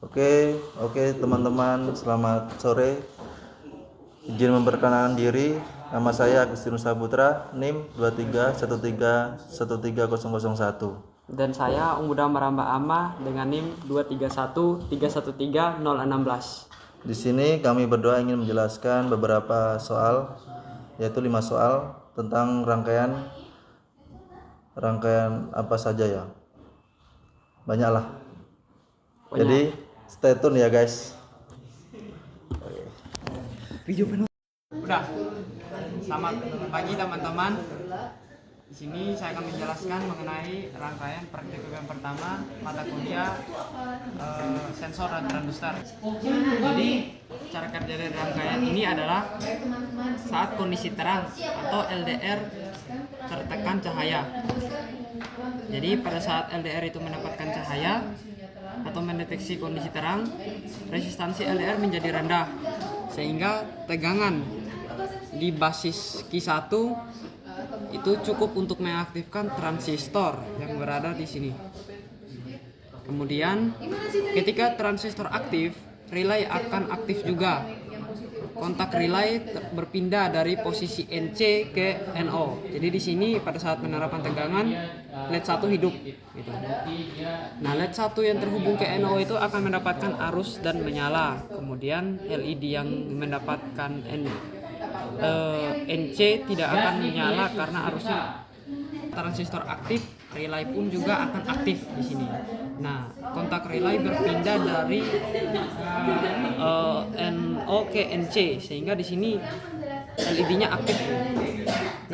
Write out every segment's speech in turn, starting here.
Oke teman-teman, selamat sore. Izin memperkenalkan diri, nama saya Agustinus Saputra, NIM 2313131001. Dan saya Ungguda Maramba Ama dengan NIM 231313016. Di sini kami berdua ingin menjelaskan beberapa soal, yaitu 5 soal tentang rangkaian apa saja ya. Banyaklah. Jadi stay tune ya guys. Udah. Selamat pagi teman-teman. Di sini saya akan menjelaskan mengenai rangkaian praktikum yang pertama mata kuliah sensor dan transistor. Jadi cara kerja dari rangkaian ini adalah saat kondisi terang atau LDR tertekan cahaya. Jadi pada saat LDR itu mendapatkan cahaya atau mendeteksi kondisi terang, resistansi LDR menjadi rendah sehingga tegangan di basis Q1 itu cukup untuk mengaktifkan transistor yang berada di sini. Kemudian ketika transistor aktif, relay akan aktif juga. Kontak relay berpindah dari posisi NC ke NO. Jadi di sini pada saat penerapan tegangan LED 1 hidup gitu. Nah, LED 1 yang terhubung ke NO itu akan mendapatkan arus dan menyala. Kemudian LED yang mendapatkan NC tidak akan menyala karena arusnya. Transistor aktif, relay pun juga akan aktif di sini. Nah, kontak relay berpindah dari NO ke NC sehingga di sini LED-nya aktif.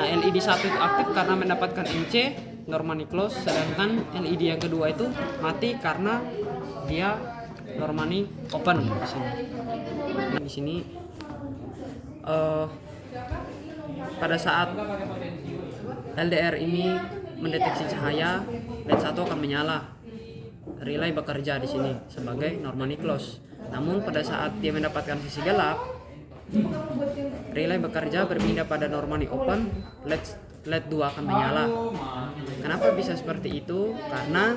Nah, LED 1 itu aktif karena mendapatkan NC, normally close, sedangkan LED yang kedua itu mati karena dia normally open di sini. Di sini pada saat LDR ini mendeteksi cahaya, LED 1 akan menyala. Relay bekerja di sini sebagai normally close. Namun pada saat dia mendapatkan sisi gelap, relay bekerja berpindah pada normally open, LED 2 akan menyala. Kenapa bisa seperti itu? Karena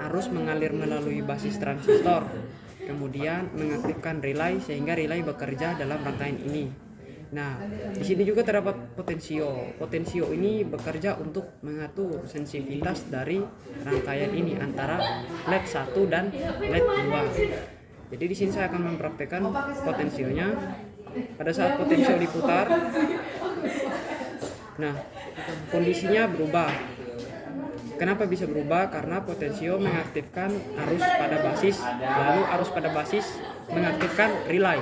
arus mengalir melalui basis transistor, kemudian mengaktifkan relay sehingga relay bekerja dalam rangkaian ini. Nah, di sini juga terdapat potensio. Potensio ini bekerja untuk mengatur sensitivitas dari rangkaian ini antara LED 1 dan LED 2. Jadi di sini saya akan mempraktekkan potensionya. Pada saat potensio diputar, nah, kondisinya berubah. Kenapa bisa berubah? Karena potensio mengaktifkan arus pada basis, lalu arus pada basis mengaktifkan relay.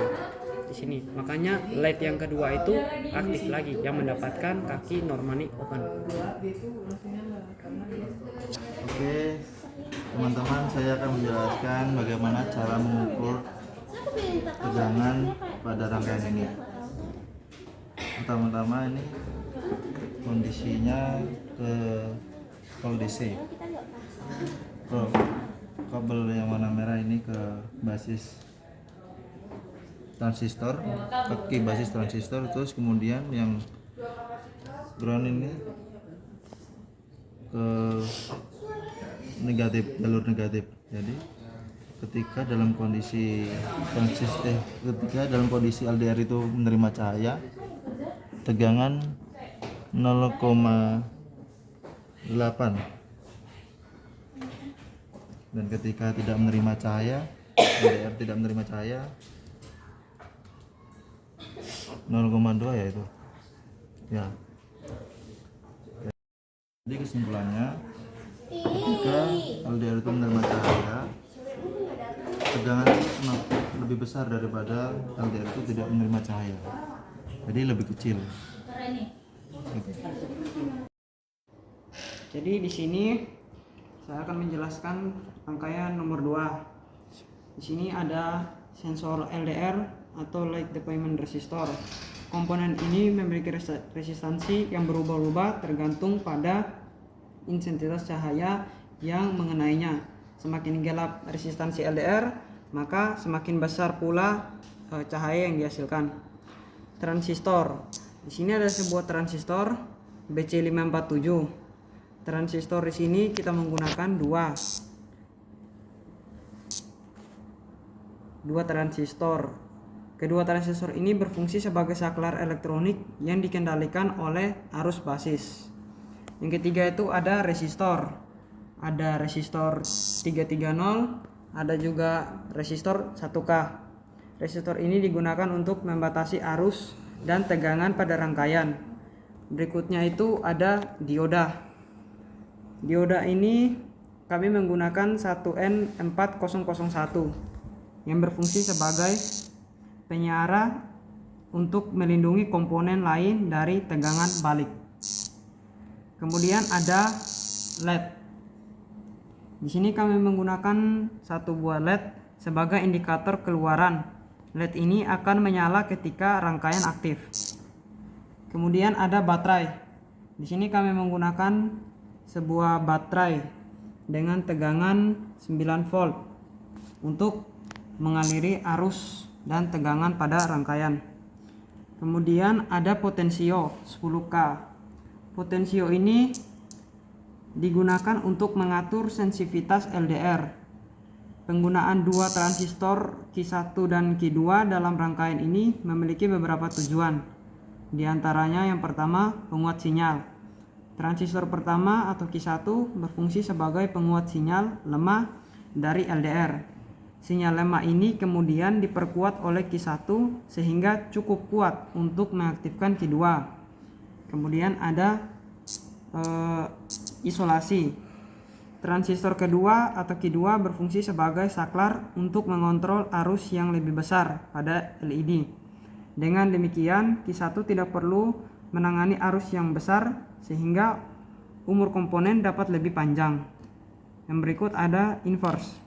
Di sini makanya LED yang kedua itu aktif lagi yang mendapatkan kaki normally open. Oke teman-teman, saya akan menjelaskan bagaimana cara mengukur tegangan pada rangkaian ini. Pertama-tama ini kondisinya ke kondisi kabel yang warna merah ini ke basis transistor, kaki basis transistor, terus kemudian yang ground ini ke negatif, jalur negatif. Jadi ketika dalam kondisi LDR itu menerima cahaya, tegangan 0,8, dan ketika tidak menerima cahaya, LDR tidak menerima cahaya 0,2 ya itu ya. Jadi kesimpulannya, ketika LDR itu menerima cahaya, tegangan lebih besar daripada LDR itu tidak menerima cahaya, jadi lebih kecil gitu. Jadi di sini saya akan menjelaskan rangkaian nomor 2. Di sini ada sensor LDR atau light deployment resistor. Komponen ini memiliki resistansi yang berubah-ubah tergantung pada intensitas cahaya yang mengenainya. Semakin gelap resistansi LDR, maka semakin besar pula cahaya yang dihasilkan. Transistor. Di sini ada sebuah transistor BC547. Transistor di sini kita menggunakan 2. dua transistor. Kedua transistor ini berfungsi sebagai saklar elektronik yang dikendalikan oleh arus basis. Yang ketiga itu ada resistor. Ada resistor 330, ada juga resistor 1K. Resistor ini digunakan untuk membatasi arus dan tegangan pada rangkaian. Berikutnya itu ada dioda. Dioda ini kami menggunakan 1N4001 yang berfungsi sebagai penyara untuk melindungi komponen lain dari tegangan balik. Kemudian ada LED. Di sini kami menggunakan satu buah LED sebagai indikator keluaran. LED ini akan menyala ketika rangkaian aktif. Kemudian ada baterai. Di sini kami menggunakan sebuah baterai dengan tegangan 9 volt untuk mengaliri arus dan tegangan pada rangkaian. Kemudian ada potensio 10K. Potensio ini digunakan untuk mengatur sensitivitas LDR. Penggunaan dua transistor Q1 dan Q2 dalam rangkaian ini memiliki beberapa tujuan. Di antaranya yang pertama, penguat sinyal. Transistor pertama atau Q1 berfungsi sebagai penguat sinyal lemah dari LDR. Sinyal lemah ini kemudian diperkuat oleh Q1 sehingga cukup kuat untuk mengaktifkan Q2. Kemudian ada isolasi. Transistor kedua atau Q2 berfungsi sebagai saklar untuk mengontrol arus yang lebih besar pada LED. Dengan demikian, Q1 tidak perlu menangani arus yang besar sehingga umur komponen dapat lebih panjang. Yang berikut ada inverse.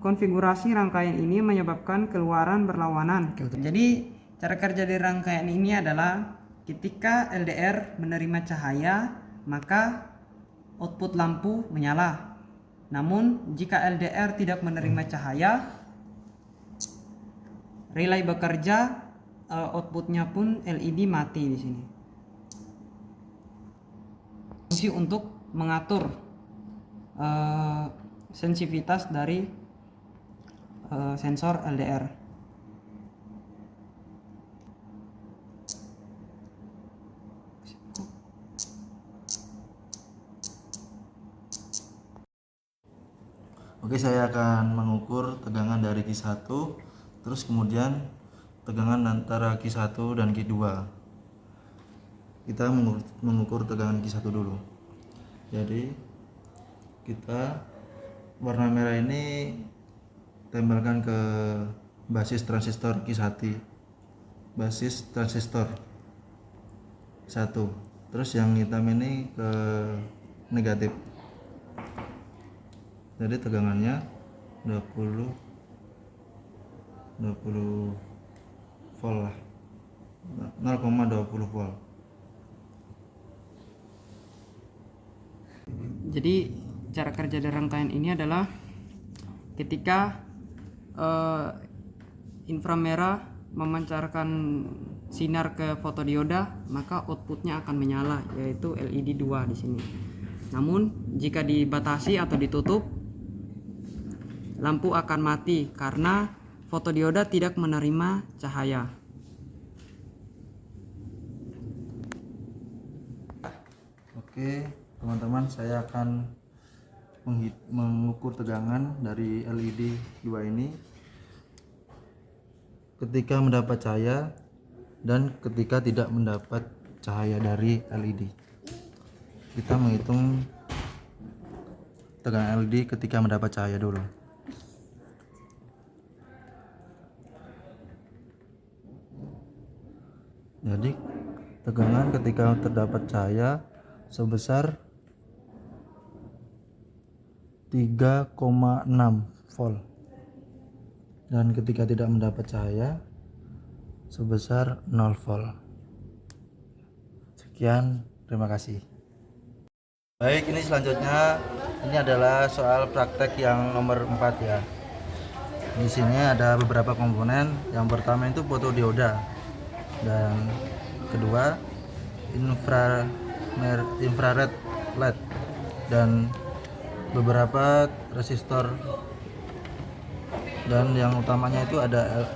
Konfigurasi rangkaian ini menyebabkan keluaran berlawanan. Jadi, cara kerja dari rangkaian ini adalah ketika LDR menerima cahaya, maka output lampu menyala. Namun, jika LDR tidak menerima cahaya, relay bekerja, outputnya pun LED mati di sini. Fungsi untuk mengatur sensitivitas dari sensor LDR. Oke, saya akan mengukur tegangan dari Q1, terus kemudian tegangan antara Q1 dan Q2. Kita mengukur tegangan Q1 dulu. Jadi kita warna merah ini tempelkan ke basis transistor Q1, basis transistor 1. Terus yang hitam ini ke negatif. Jadi tegangannya 20 volt lah, 0,20 volt. Jadi cara kerja dari rangkaian ini adalah ketika inframerah memancarkan sinar ke fotodioda, maka outputnya akan menyala, yaitu LED 2 di sini. Namun jika dibatasi atau ditutup, lampu akan mati karena fotodioda tidak menerima cahaya. Oke, teman-teman, saya akan mengukur tegangan dari LED 2 ini ketika mendapat cahaya dan ketika tidak mendapat cahaya dari LED. Kita menghitung tegangan LED ketika mendapat cahaya dulu. Jadi tegangan ketika terdapat cahaya sebesar 3,6 volt, dan ketika tidak mendapat cahaya sebesar 0 volt. Sekian, terima kasih. Baik, ini selanjutnya ini adalah soal praktek yang nomor 4 ya. Di sini ada beberapa komponen. Yang pertama itu fotodioda, dan kedua infrared LED, dan beberapa resistor Dan yang utamanya itu ada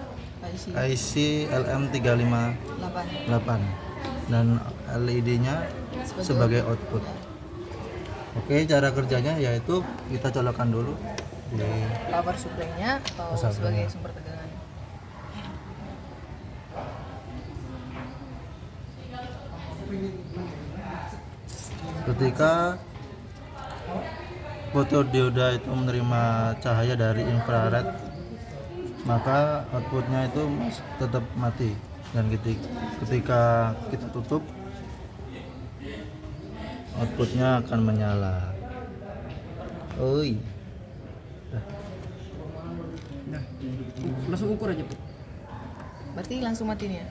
IC LM358 dan LED-nya sebagai output. Oke, cara kerjanya yaitu kita colokkan dulu di power supply-nya atau Power supply-nya. sebagai sumber tegangan. ketika fotodioda itu menerima cahaya dari infrared, maka outputnya itu tetap mati, dan ketika kita tutup, outputnya akan menyala. Oi, Nah, langsung ukur aja, Bu. Berarti langsung mati nih ya.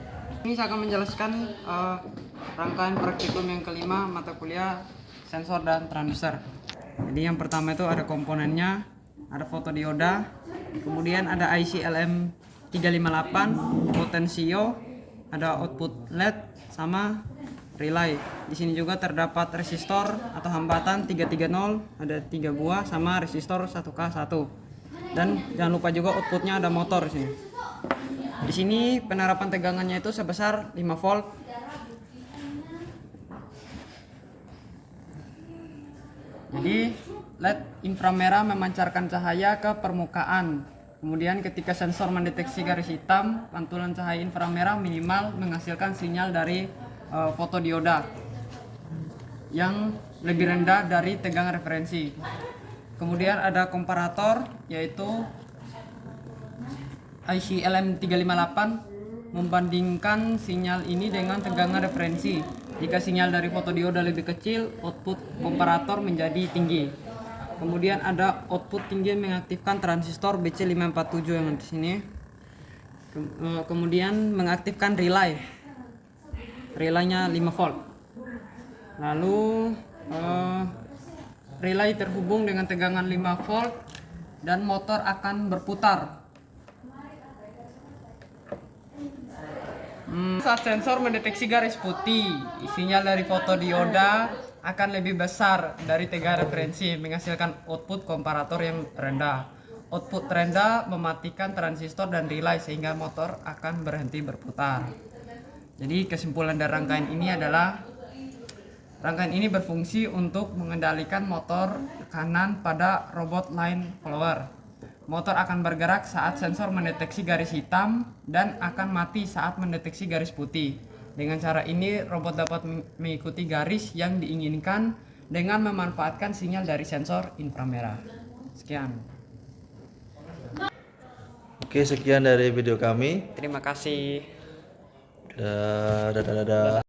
Ini saya akan menjelaskan rangkaian praktikum yang kelima mata kuliah sensor dan transistor. Jadi yang pertama itu ada komponennya, ada fotodioda, kemudian ada IC LM358, potensio, ada output LED sama relay. Di sini juga terdapat resistor atau hambatan 330, ada 3 buah sama resistor 1K1. Dan jangan lupa juga outputnya ada motor di sini. Di sini penerapan tegangannya itu sebesar 5 volt. Jadi LED inframerah memancarkan cahaya ke permukaan. Kemudian ketika sensor mendeteksi garis hitam, pantulan cahaya inframerah minimal menghasilkan sinyal dari fotodioda yang lebih rendah dari tegangan referensi. Kemudian ada komparator, yaitu IC LM358 membandingkan sinyal ini dengan tegangan referensi. Jika sinyal dari fotodioda lebih kecil, output komparator menjadi tinggi. Kemudian ada output tinggi mengaktifkan transistor BC547 yang di sini. Kemudian mengaktifkan relay. Relaynya 5 volt. Lalu relay terhubung dengan tegangan 5 volt dan motor akan berputar. Saat sensor mendeteksi garis putih, sinyal dari fotodioda akan lebih besar dari tegangan referensi, menghasilkan output komparator yang rendah. Output rendah mematikan transistor dan relay sehingga motor akan berhenti berputar. Jadi kesimpulan dari rangkaian ini adalah rangkaian ini berfungsi untuk mengendalikan motor tekanan pada robot line follower. Motor akan bergerak saat sensor mendeteksi garis hitam dan akan mati saat mendeteksi garis putih. Dengan cara ini, robot dapat mengikuti garis yang diinginkan dengan memanfaatkan sinyal dari sensor inframerah. Sekian. oke, sekian dari video kami. Terima kasih. Dadah.